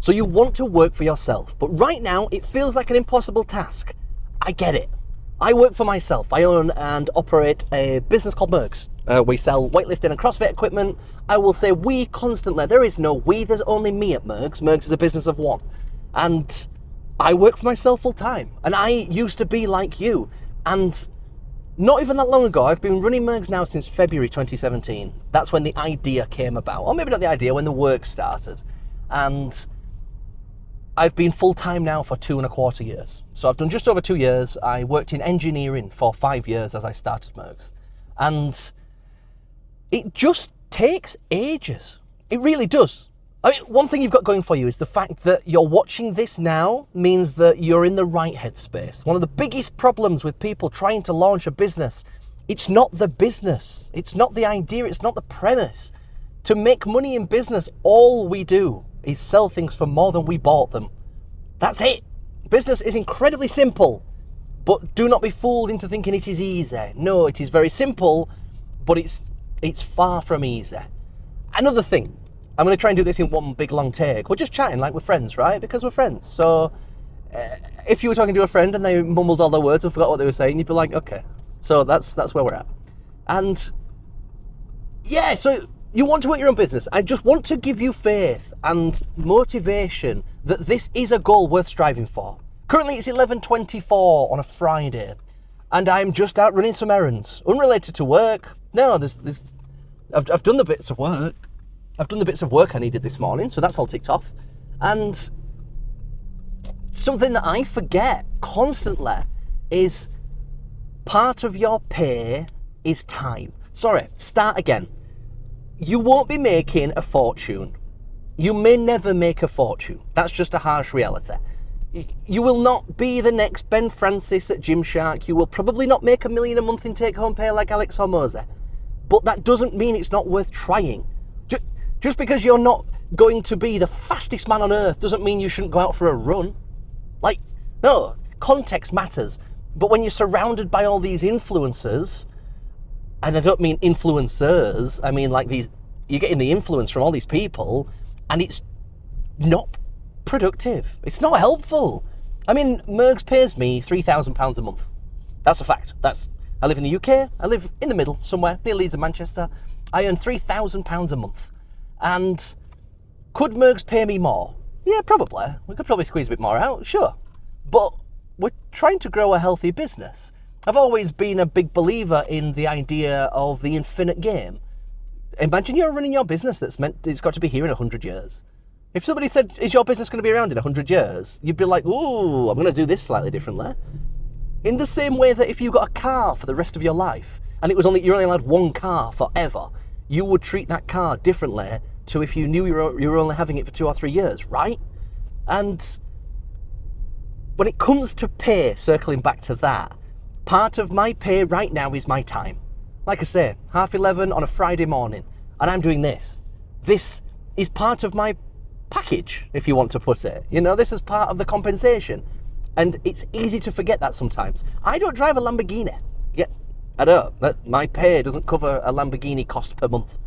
So you want to work for yourself, but right now it feels like an impossible task. I get it. I work for myself. I own and operate a business called Murgs. We sell weightlifting and CrossFit equipment. I will say we constantly. There is no we, there's only me at Murgs. Murgs is a business of one. And I work for myself full time. And I used to be like you. And not even that long ago, I've been running Murgs now since February 2017. That's when the idea came about. Or maybe not the idea, when the work started. And I've been full-time now for 2.25 years. So I've done just over 2 years. I worked in engineering for 5 years as I started Murgs. And it just takes ages. It really does. I mean, one thing you've got going for you is the fact that you're watching this now means that you're in the right headspace. One of the biggest problems with people trying to launch a business, it's not the business. It's not the idea. It's not the premise. To make money in business, all we do is sell things for more than we bought them. That's it. Business is incredibly simple, but do not be fooled into thinking it is easy. No, it is very simple, but it's far from easy. Another thing, I'm going to try and do this in one big long take. We're just chatting like we're friends, right? Because we're friends. So if you were talking to a friend and they mumbled all their words and forgot what they were saying, you'd be like, okay. So that's where we're at. And yeah, so you want to work your own business. I just want to give you faith and motivation that this is a goal worth striving for. Currently it's 11:24 on a Friday and I'm just out running some errands, unrelated to work. No, I've done the bits of work. I've done the bits of work I needed this morning, so that's all ticked off. And something that I forget constantly is part of your pay is time. Sorry, start again. You won't be making a fortune. You may never make a fortune. That's just a harsh reality. You will not be the next Ben Francis at Gymshark. You will probably not make $1 million a month in take-home pay like Alex Hormozy. But that doesn't mean it's not worth trying. Just because you're not going to be the fastest man on earth doesn't mean you shouldn't go out for a run. Like, no, context matters. But when you're surrounded by all these influencers, and I don't mean influencers, I mean like these, you're getting the influence from all these people, and it's not productive. It's not helpful. I mean, Murgs pays me £3,000 a month. That's a fact. I live in the UK. I live in the middle somewhere near Leeds and Manchester. I earn £3,000 a month. And could Murgs pay me more? Yeah, probably. We could probably squeeze a bit more out, sure. But we're trying to grow a healthy business. I've always been a big believer in the idea of the infinite game. Imagine you're running your business it's got to be here in 100 years. If somebody said, is your business going to be around in 100 years? You'd be like, ooh, I'm going to do this slightly differently. In the same way that if you got a car for the rest of your life, and you're only allowed one car forever, you would treat that car differently to if you knew you were only having it for 2 or 3 years, right? And when it comes to pay, circling back to that, part of my pay right now is my time. Like I say, 11:30 on a Friday morning, and I'm doing this. This is part of my package, if you want to put it. You know, this is part of the compensation. And it's easy to forget that sometimes. I don't drive a Lamborghini. Yeah, I don't. My pay doesn't cover a Lamborghini cost per month.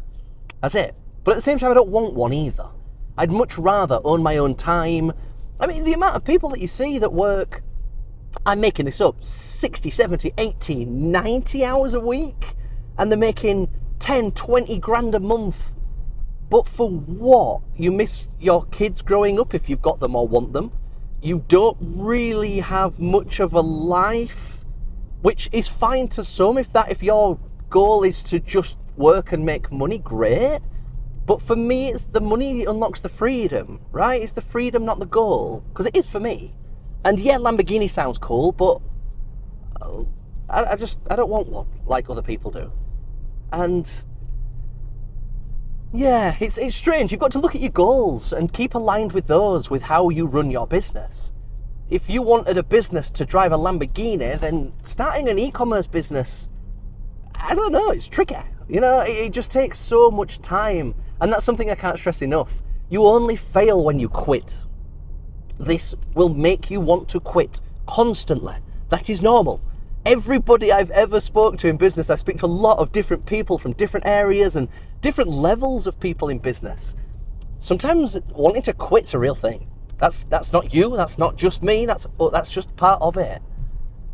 That's it. But at the same time, I don't want one either. I'd much rather own my own time. I mean, the amount of people that you see that work, I'm making this up, 60, 70, 80, 90 hours a week, and they're making 10, 20 grand a month. But for what? You miss your kids growing up if you've got them or want them. You don't really have much of a life, which is fine to some. If your goal is to just work and make money, great. But for me, it's the money that unlocks the freedom, right? It's the freedom, not the goal, because it is for me. And yeah, Lamborghini sounds cool, but I don't want one like other people do. And yeah, it's strange. You've got to look at your goals and keep aligned with those, with how you run your business. If you wanted a business to drive a Lamborghini, then starting an e-commerce business, I don't know, it's tricky. You know, it just takes so much time. And that's something I can't stress enough. You only fail when you quit. This will make you want to quit constantly. That is normal. Everybody I've ever spoke to in business, I speak to a lot of different people from different areas and different levels of people in business. Sometimes wanting to quit's a real thing. That's not you, that's not just me, that's just part of it.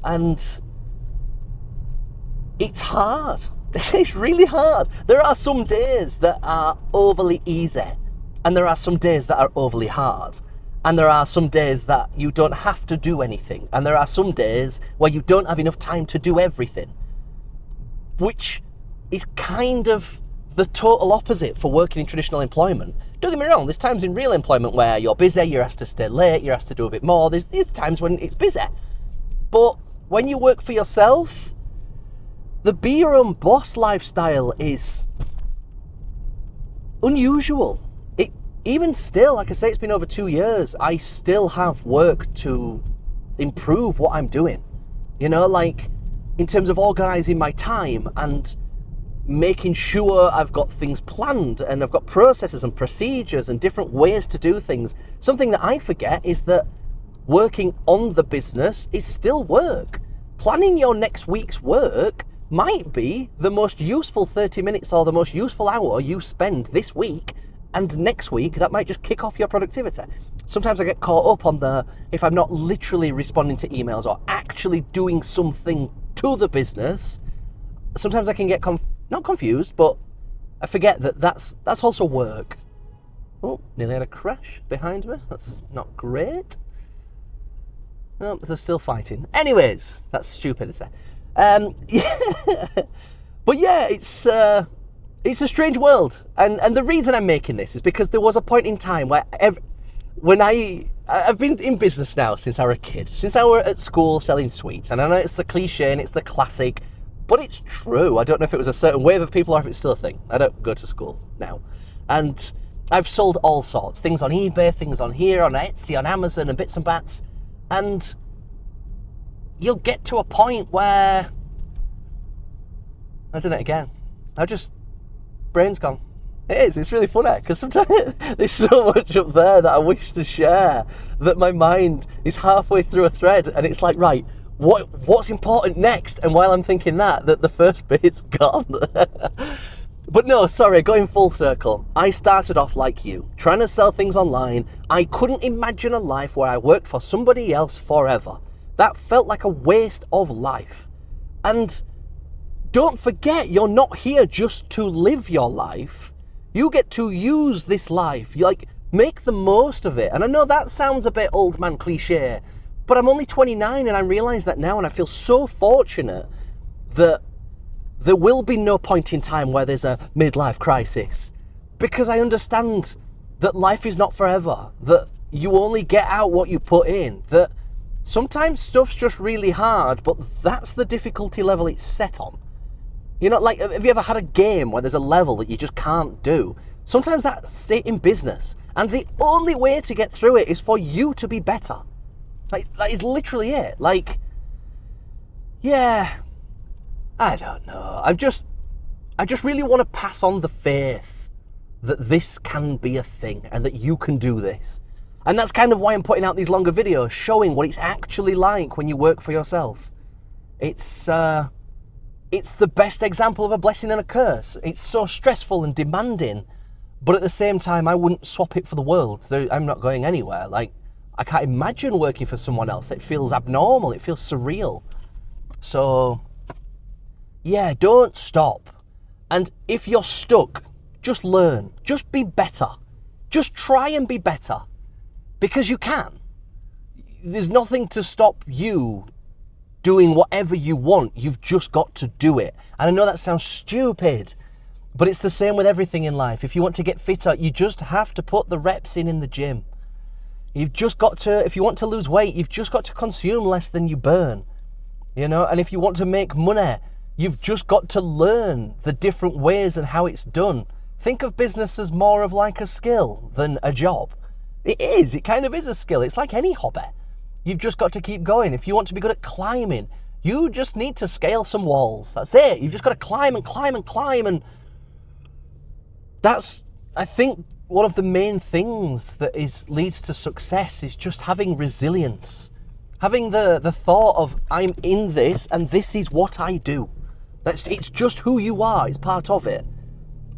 And it's hard. It's really hard. There are some days that are overly easy, and there are some days that are overly hard. And there are some days that you don't have to do anything. And there are some days where you don't have enough time to do everything. Which is kind of the total opposite for working in traditional employment. Don't get me wrong, there's times in real employment where you're busy, you're asked to stay late, you're asked to do a bit more. There's times when it's busy. But when you work for yourself, the be your own boss lifestyle is unusual. Even still, like I say, it's been over 2 years, I still have work to improve what I'm doing. You know, like in terms of organising my time and making sure I've got things planned and I've got processes and procedures and different ways to do things. Something that I forget is that working on the business is still work. Planning your next week's work might be the most useful 30 minutes or the most useful hour you spend this week. And next week, that might just kick off your productivity. Sometimes I get caught up on if I'm not literally responding to emails or actually doing something to the business, sometimes I can get not confused, but I forget that that's also work. Oh, nearly had a crash behind me. That's not great. Oh, they're still fighting. Anyways, that's stupidity. Yeah. But yeah, it's a strange world, and the reason I'm making this is because there was a point in time where when I've been in business now since I was a kid, since I was at school selling sweets, and I know it's the cliche and it's the classic, but it's true. I don't know if it was a certain wave of people or if it's still a thing. I don't go to school now, and I've sold all sorts, things on eBay, things on here, on Etsy, on Amazon, and bits and bats, and you'll get to a point where I've done it again. Brain's gone. It's really funny because sometimes there's so much up there that I wish to share that my mind is halfway through a thread and it's like, right, what's important next? And while I'm thinking that the first bit's gone. But no, sorry, going full circle. I started off like you, trying to sell things online. I couldn't imagine a life where I worked for somebody else forever. That felt like a waste of life. And don't forget, you're not here just to live your life. You get to use this life. You make the most of it. And I know that sounds a bit old man cliche, but I'm only 29 and I realise that now, and I feel so fortunate that there will be no point in time where there's a midlife crisis, because I understand that life is not forever, that you only get out what you put in, that sometimes stuff's just really hard, but that's the difficulty level it's set on. You know, like, have you ever had a game where there's a level that you just can't do? Sometimes that's it in business. And the only way to get through it is for you to be better. Like, that is literally it. Like, yeah, I don't know. I just really want to pass on the faith that this can be a thing and that you can do this. And that's kind of why I'm putting out these longer videos, showing what it's actually like when you work for yourself. It's the best example of a blessing and a curse. It's so stressful and demanding, but at the same time, I wouldn't swap it for the world. I'm not going anywhere. Like, I can't imagine working for someone else. It feels abnormal. It feels surreal. So, yeah, don't stop. And if you're stuck, just learn. Just be better. Just try and be better. Because you can. There's nothing to stop you doing whatever you want. You've just got to do it. And I know that sounds stupid, but it's the same with everything in life. If you want to get fitter, you just have to put the reps in the gym. You've just got to, if you want to lose weight, you've just got to consume less than you burn. You know, and if you want to make money, you've just got to learn the different ways and how it's done. Think of business as more of like a skill than a job. It is. It kind of is a skill. It's like any hobby. You've just got to keep going. If you want to be good at climbing, you just need to scale some walls. That's it. You've just got to climb and climb and climb. And that's, I think, one of the main things that leads to success is just having resilience. Having the thought of, I'm in this and this is what I do. It's just who you are. It's part of it.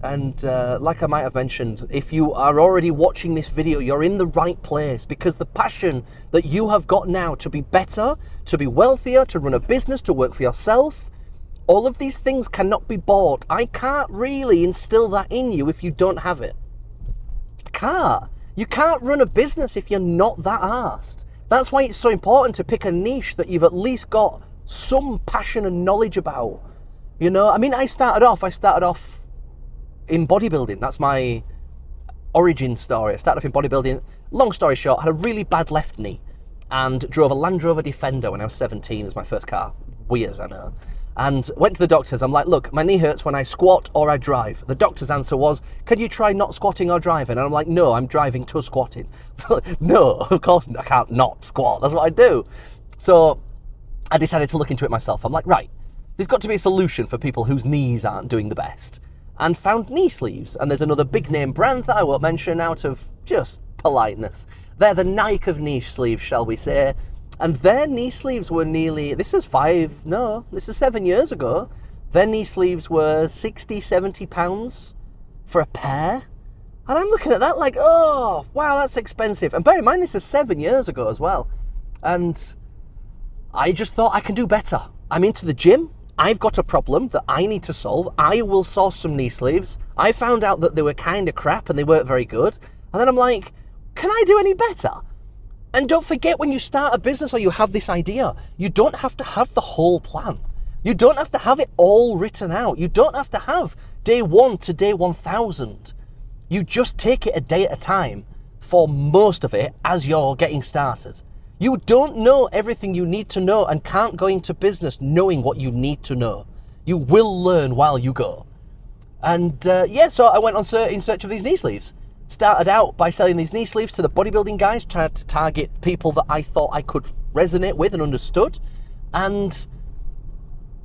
And like I might have mentioned, if you are already watching this video, you're in the right place, because the passion that you have got now to be better, to be wealthier, to run a business, to work for yourself, all of these things cannot be bought. I can't really instill that in you if you don't have it. I can't. You can't run a business if you're not that arsed. That's why it's so important to pick a niche that you've at least got some passion and knowledge about. You know, I mean, I started off in bodybuilding. That's my origin story. I started off in bodybuilding. Long story short, I had a really bad left knee and drove a Land Rover Defender when I was 17 as my first car. Weird, I know. And went to the doctors. I'm like, look, my knee hurts when I squat or I drive. The doctor's answer was, can you try not squatting or driving? And I'm like, no, I'm driving to squatting. No, of course I can't not squat. That's what I do. So I decided to look into it myself. I'm like, right, there's got to be a solution for people whose knees aren't doing the best. And found knee sleeves. And there's another big name brand that I won't mention out of just politeness. They're the Nike of knee sleeves, shall we say. And their knee sleeves were this is 7 years ago. Their knee sleeves were 60, 70 pounds for a pair. And I'm looking at that like, oh, wow, that's expensive. And bear in mind, this is 7 years ago as well. And I just thought I can do better. I'm into the gym. I've got a problem that I need to solve. I will source some knee sleeves. I found out that they were kind of crap and they weren't very good. And then I'm like, can I do any better? And don't forget, when you start a business or you have this idea, you don't have to have the whole plan. You don't have to have it all written out. You don't have to have day 1 to day 1,000. You just take it a day at a time for most of it as you're getting started. You don't know everything you need to know and can't go into business knowing what you need to know. You will learn while you go. And so I went in search of these knee sleeves. Started out by selling these knee sleeves to the bodybuilding guys, tried to target people that I thought I could resonate with and understood. And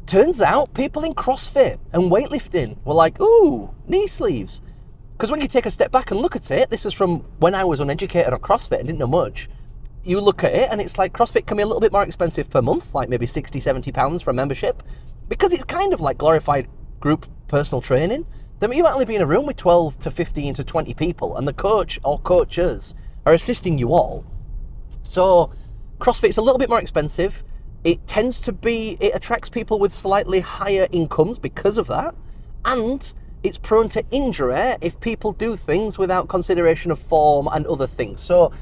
turns out people in CrossFit and weightlifting were like, ooh, knee sleeves. Because when you take a step back and look at it, this is from when I was uneducated on CrossFit and didn't know much. You look at it and it's like CrossFit can be a little bit more expensive per month, like maybe 60, 70 pounds for a membership, because it's kind of like glorified group personal training. Then you might only be in a room with 12 to 15 to 20 people and the coach or coaches are assisting you all. So CrossFit's a little bit more expensive. It attracts people with slightly higher incomes because of that. And it's prone to injury if people do things without consideration of form and other things. So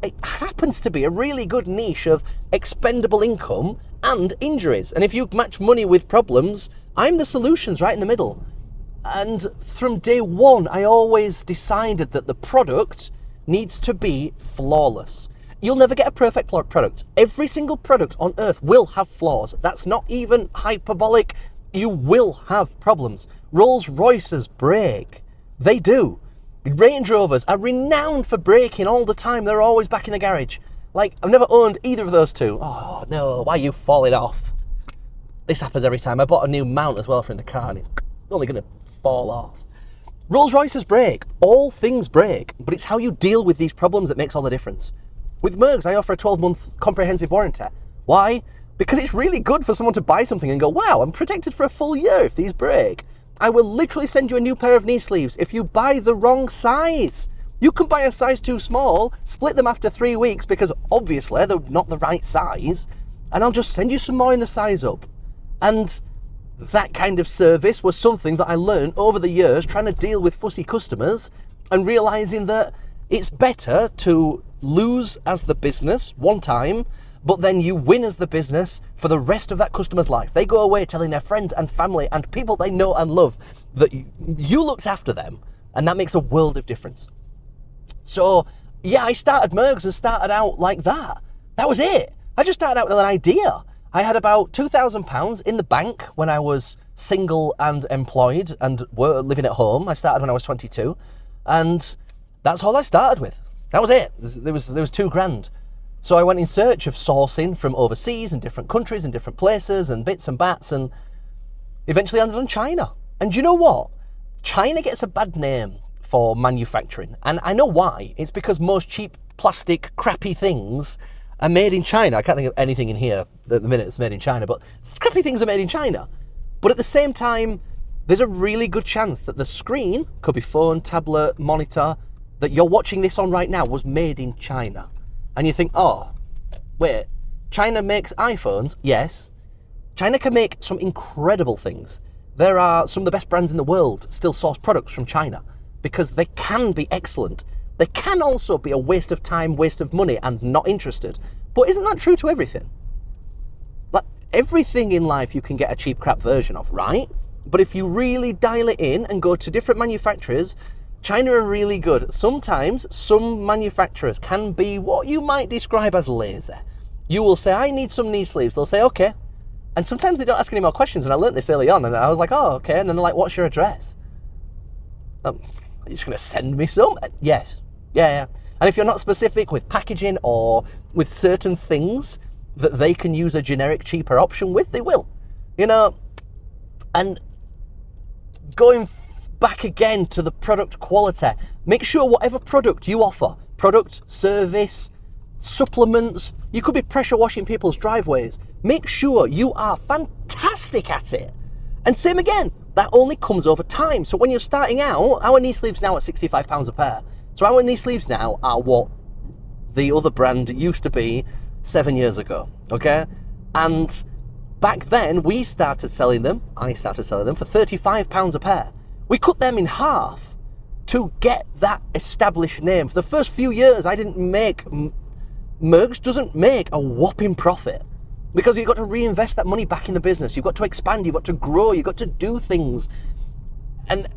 it happens to be a really good niche of expendable income and injuries. And if you match money with problems, I'm the solutions right in the middle. And from day one, I always decided that the product needs to be flawless. You'll never get a perfect product. Every single product on earth will have flaws. That's not even hyperbolic. You will have problems. Rolls Royces break. They do. Range Rovers are renowned for breaking all the time. They're always back in the garage. Like, I've never owned either of those two. Oh no, why are you falling off? This happens every time. I bought a new mount as well for in the car and it's only going to fall off. Rolls Royces break. All things break. But it's how you deal with these problems that makes all the difference. With Murgs, I offer a 12-month comprehensive warranty. Why? Because it's really good for someone to buy something and go, wow, I'm protected for a full year if these break. I will literally send you a new pair of knee sleeves if you buy the wrong size. You can buy a size too small, split them after 3 weeks because obviously they're not the right size, and I'll just send you some more in the size up. And that kind of service was something that I learned over the years trying to deal with fussy customers and realizing that it's better to lose as the business one time, but then you win as the business for the rest of that customer's life. They go away telling their friends and family and people they know and love that you looked after them, and that makes a world of difference. So yeah, I started Murgs and started out like that. That was it. I just started out with an idea. I had about £2,000 in the bank when I was single and employed and were living at home. I started when I was 22, and that's all I started with. That was it. There was £2,000. So I went in search of sourcing from overseas and different countries and different places and bits and bats, and eventually landed on China. And you know what? China gets a bad name for manufacturing. And I know why. It's because most cheap plastic crappy things are made in China. I can't think of anything in here at the minute that's made in China, but crappy things are made in China. But at the same time, there's a really good chance that the screen, could be phone, tablet, monitor, that you're watching this on right now was made in China. And you think, oh, wait, China makes iPhones? Yes. China can make some incredible things. There are some of the best brands in the world still source products from China because they can be excellent. They can also be a waste of time, waste of money, and not interested. But isn't that true to everything? Like, everything in life you can get a cheap crap version of, right? But if you really dial it in and go to different manufacturers, China are really good. Sometimes some manufacturers can be what you might describe as lazy. You will say, I need some knee sleeves. They'll say, okay. And sometimes they don't ask any more questions. And I learned this early on. And I was like, oh, okay. And then they're like, what's your address? Are you just going to send me some? Yes. Yeah. And if you're not specific with packaging or with certain things that they can use a generic, cheaper option with, they will. You know, and going back again to the product quality, make sure whatever product you offer, product, service, supplements, you could be pressure washing people's driveways, make sure you are fantastic at it. And same again, that only comes over time. So when you're starting out, our knee sleeves now are £65 a pair. So our knee sleeves now are what the other brand used to be 7 years ago, okay? And back then, I started selling them for £35 a pair. We cut them in half to get that established name. For the first few years, I didn't make, Murgs doesn't make a whopping profit because you've got to reinvest that money back in the business. You've got to expand, you've got to grow, you've got to do things. And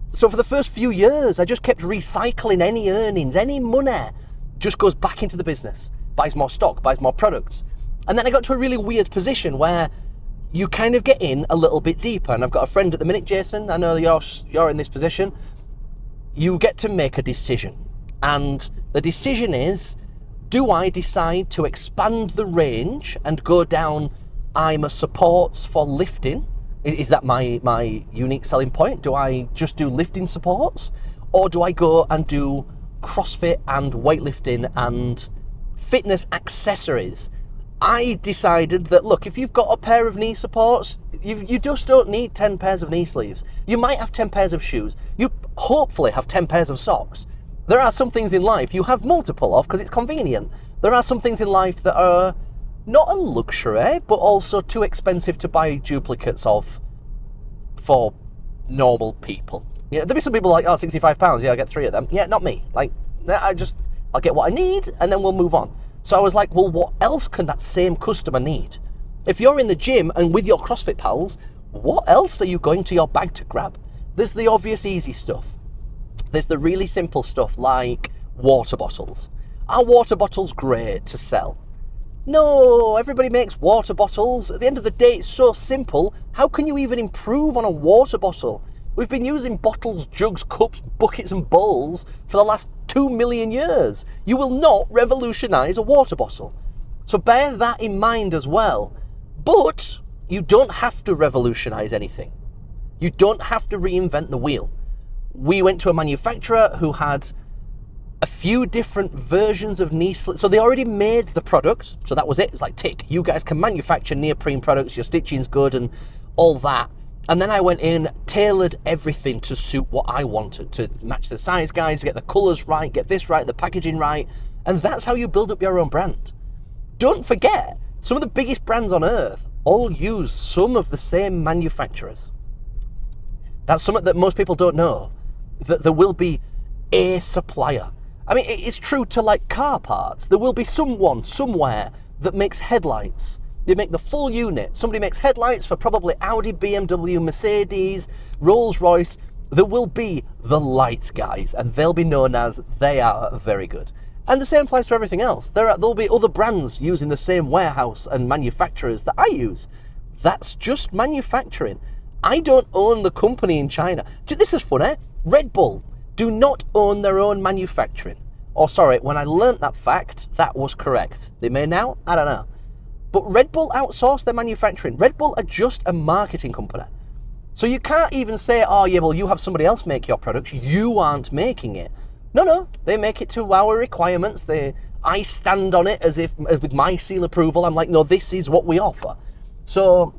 so for the first few years, I just kept recycling any earnings, any money, just goes back into the business, buys more stock, buys more products. And then I got to a really weird position where you kind of get in a little bit deeper. And I've got a friend at the minute, Jason, I know you're in this position. You get to make a decision. And the decision is, do I decide to expand the range and go down, I'm a supports for lifting? Is that my unique selling point? Do I just do lifting supports? Or do I go and do CrossFit and weightlifting and fitness accessories? I decided that, look, if you've got a pair of knee supports, you just don't need 10 pairs of knee sleeves. You might have 10 pairs of shoes. You hopefully have 10 pairs of socks. There are some things in life you have multiple of because it's convenient. There are some things in life that are not a luxury, but also too expensive to buy duplicates of for normal people. Yeah, there'll be some people like, oh, £65, yeah, I get 3 of them. Yeah, not me. Like, I'll get what I need and then we'll move on. So I was like, well, what else can that same customer need? If you're in the gym and with your CrossFit pals, what else are you going to your bag to grab? There's the obvious easy stuff. There's the really simple stuff like water bottles. Are water bottles great to sell? No, everybody makes water bottles. At the end of the day, it's so simple. How can you even improve on a water bottle? We've been using bottles, jugs, cups, buckets and bowls for the last 2 million years. You will not revolutionise a water bottle. So bear that in mind as well. But you don't have to revolutionise anything. You don't have to reinvent the wheel. We went to a manufacturer who had a few different versions of knee sleeves. So they already made the product. So that was it. It was like, tick, you guys can manufacture neoprene products. Your stitching's good and all that. And then I went in, tailored everything to suit what I wanted, to match the size guides, get the colours right, get this right, the packaging right. And that's how you build up your own brand. Don't forget, some of the biggest brands on earth all use some of the same manufacturers. That's something that most people don't know, that there will be a supplier. I mean, it's true to like car parts. There will be someone somewhere that makes headlights. They make the full unit. Somebody makes headlights for probably Audi, BMW, Mercedes, Rolls-Royce. There will be the lights guys, and they'll be known as they are very good. And the same applies to everything else. There'll be other brands using the same warehouse and manufacturers that I use. That's just manufacturing. I don't own the company in China. This is funny. Red Bull do not own their own manufacturing. Or sorry, when I learnt that fact, that was correct. They may now, I don't know. But Red Bull outsource their manufacturing. Red Bull are just a marketing company. So you can't even say, oh yeah, well you have somebody else make your products. You aren't making it. No, they make it to our requirements. I stand on it as with my seal approval. I'm like, no, this is what we offer. So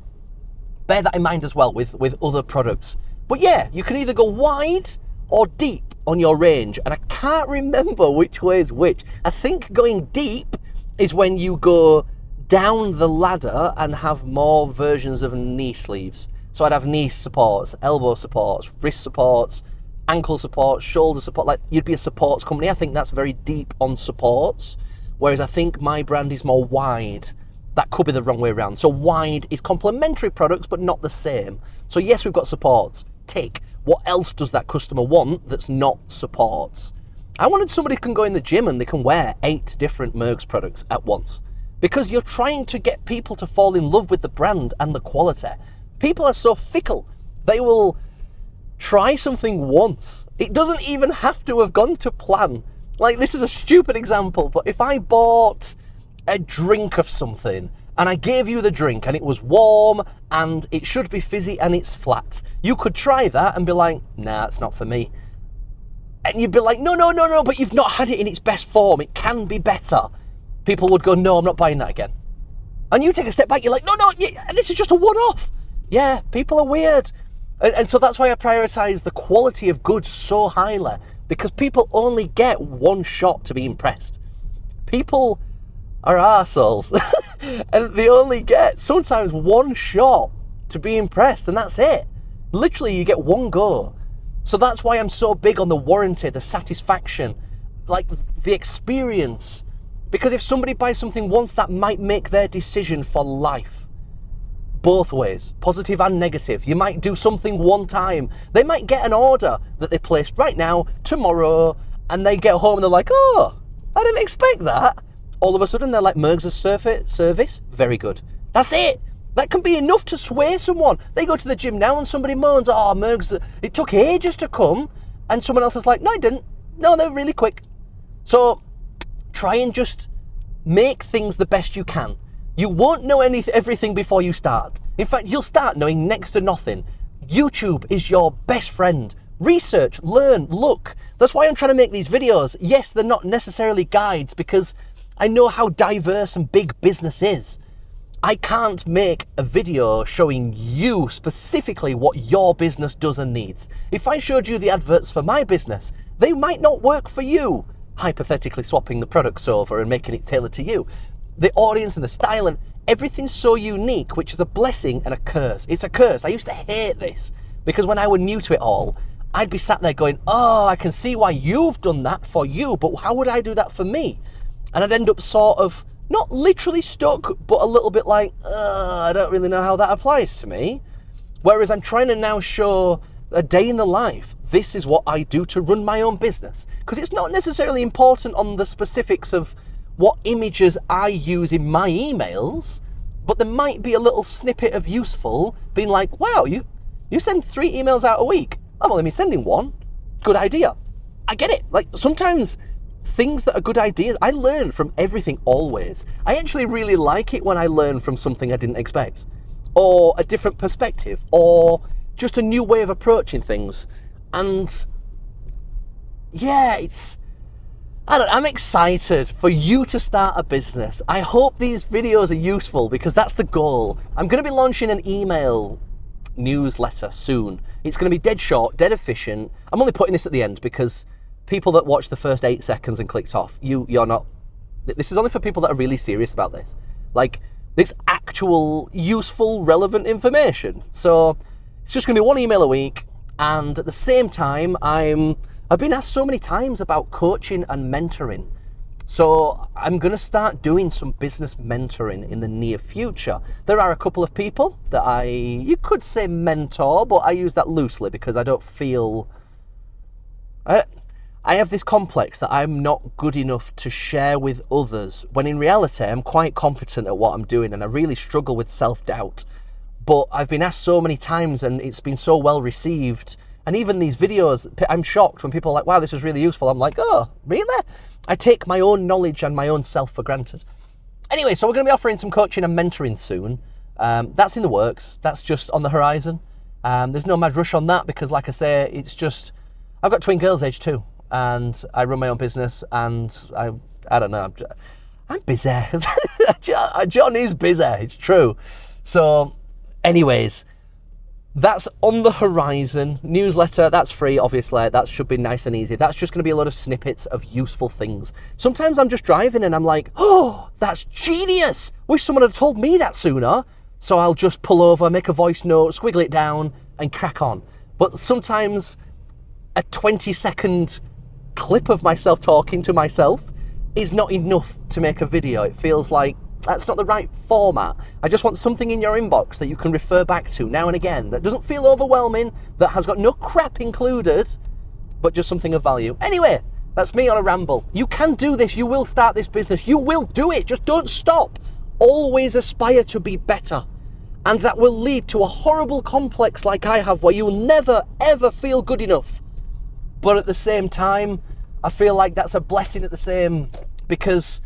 bear that in mind as well with other products. But yeah, you can either go wide or deep on your range, and I can't remember which way is which. I think going deep is when you go down the ladder and have more versions of knee sleeves. So I'd have knee supports, elbow supports, wrist supports, ankle supports, shoulder support. Like, you'd be a supports company. I think that's very deep on supports, whereas I think my brand is more wide. That could be the wrong way around. So wide is complementary products, but not the same. So yes, we've got supports. Tick. What else does that customer want that's not supports? I wanted somebody who can go in the gym and they can wear 8 different Murgs products at once. Because you're trying to get people to fall in love with the brand and the quality. People are so fickle. They will try something once. It doesn't even have to have gone to plan. Like, this is a stupid example, but if I bought a drink of something and I gave you the drink and it was warm and it should be fizzy and it's flat, you could try that and be like, nah, it's not for me. And you'd be like, no, but you've not had it in its best form. It can be better. People would go, no, I'm not buying that again. And you take a step back, you're like, no, this is just a one-off. Yeah, people are weird. And so that's why I prioritize the quality of goods so highly, because people only get one shot to be impressed. People are arseholes. And they only get sometimes one shot to be impressed, and that's it. Literally, you get one go. So that's why I'm so big on the warranty, the satisfaction, like the experience. Because if somebody buys something once, that might make their decision for life. Both ways, positive and negative. You might do something one time. They might get an order that they placed right now, tomorrow, and they get home and they're like, oh, I didn't expect that. All of a sudden, they're like, Murgs' service, very good. That's it. That can be enough to sway someone. They go to the gym now and somebody moans, oh, Murgs, it took ages to come. And someone else is like, no, it didn't. No, they're really quick. So try and just make things the best you can. You won't know everything before you start. In fact, you'll start knowing next to nothing. YouTube is your best friend. Research, learn, look. That's why I'm trying to make these videos. Yes, they're not necessarily guides because I know how diverse and big business is. I can't make a video showing you specifically what your business does and needs. If I showed you the adverts for my business, they might not work for you. Hypothetically swapping the products over and making it tailored to you. The audience and the style and everything's so unique, which is a blessing and a curse. It's a curse. I used to hate this because when I was new to it all, I'd be sat there going, oh, I can see why you've done that for you, but how would I do that for me? And I'd end up sort of not literally stuck, but a little bit like, I don't really know how that applies to me. Whereas I'm trying to now show a day in the life. This is what I do to run my own business. Because it's not necessarily important on the specifics of what images I use in my emails, but there might be a little snippet of useful being like, wow, you send 3 emails out a week. I've only been sending 1. Good idea. I get it. Like, sometimes things that are good ideas, I learn from everything always. I actually really like it when I learn from something I didn't expect, or a different perspective, or just a new way of approaching things. And yeah, I'm excited for you to start a business. I hope these videos are useful because that's the goal. I'm going to be launching an email newsletter soon. It's going to be dead short, dead efficient. I'm only putting this at the end because people that watched the first 8 seconds and clicked off, you're not. This is only for people that are really serious about this. Like, this actual useful, relevant information. So it's just going to be 1 email a week. And at the same time, I've been asked so many times about coaching and mentoring. So I'm going to start doing some business mentoring in the near future. There are a couple of people that you could say mentor, but I use that loosely because I don't feel, I have this complex that I'm not good enough to share with others, when in reality I'm quite competent at what I'm doing and I really struggle with self-doubt. But I've been asked so many times and it's been so well received. And even these videos, I'm shocked when people are like, wow, this is really useful. I'm like, oh, really? I take my own knowledge and my own self for granted. Anyway, so we're going to be offering some coaching and mentoring soon. That's in the works. That's just on the horizon. There's no mad rush on that because, like I say, it's just, I've got twin girls age 2 and I run my own business and I don't know, I'm busy. John is busy, it's true. So anyways, That's on the horizon. Newsletter, that's free, obviously. That should be nice and easy. That's just going to be a lot of snippets of useful things. Sometimes I'm just driving and I'm like, oh, that's genius. Wish someone had told me that sooner. So I'll just pull over, make a voice note, squiggle it down and crack on. But sometimes a 20-second clip of myself talking to myself is not enough to make a video. It feels like that's not the right format. I just want something in your inbox that you can refer back to now and again, that doesn't feel overwhelming, that has got no crap included, but just something of value. Anyway, that's me on a ramble. You can do this. You will start this business. You will do it. Just don't stop. Always aspire to be better. And that will lead to a horrible complex like I have, where you will never, ever feel good enough. But at the same time, I feel like that's a blessing at the same, because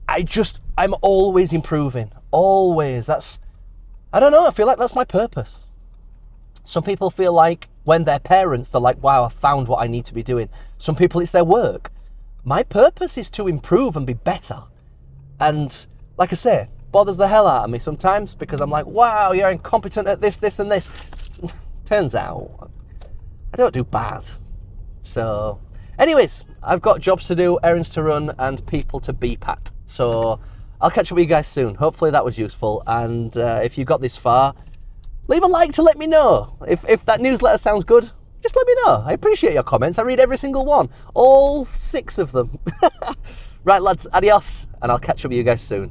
I'm always improving. Always. I don't know, I feel like that's my purpose. Some people feel like when they're parents, they're like, wow, I found what I need to be doing. Some people, it's their work. My purpose is to improve and be better. And like I say, bothers the hell out of me sometimes, because I'm like, wow, you're incompetent at this, this, and this. Turns out, I don't do bad. So, anyways, I've got jobs to do, errands to run, and people to beep at. So, I'll catch up with you guys soon. Hopefully that was useful. And if you got this far, leave a like to let me know. If that newsletter sounds good, just let me know. I appreciate your comments. I read every single one. All 6 of them. Right, lads, adios. And I'll catch up with you guys soon.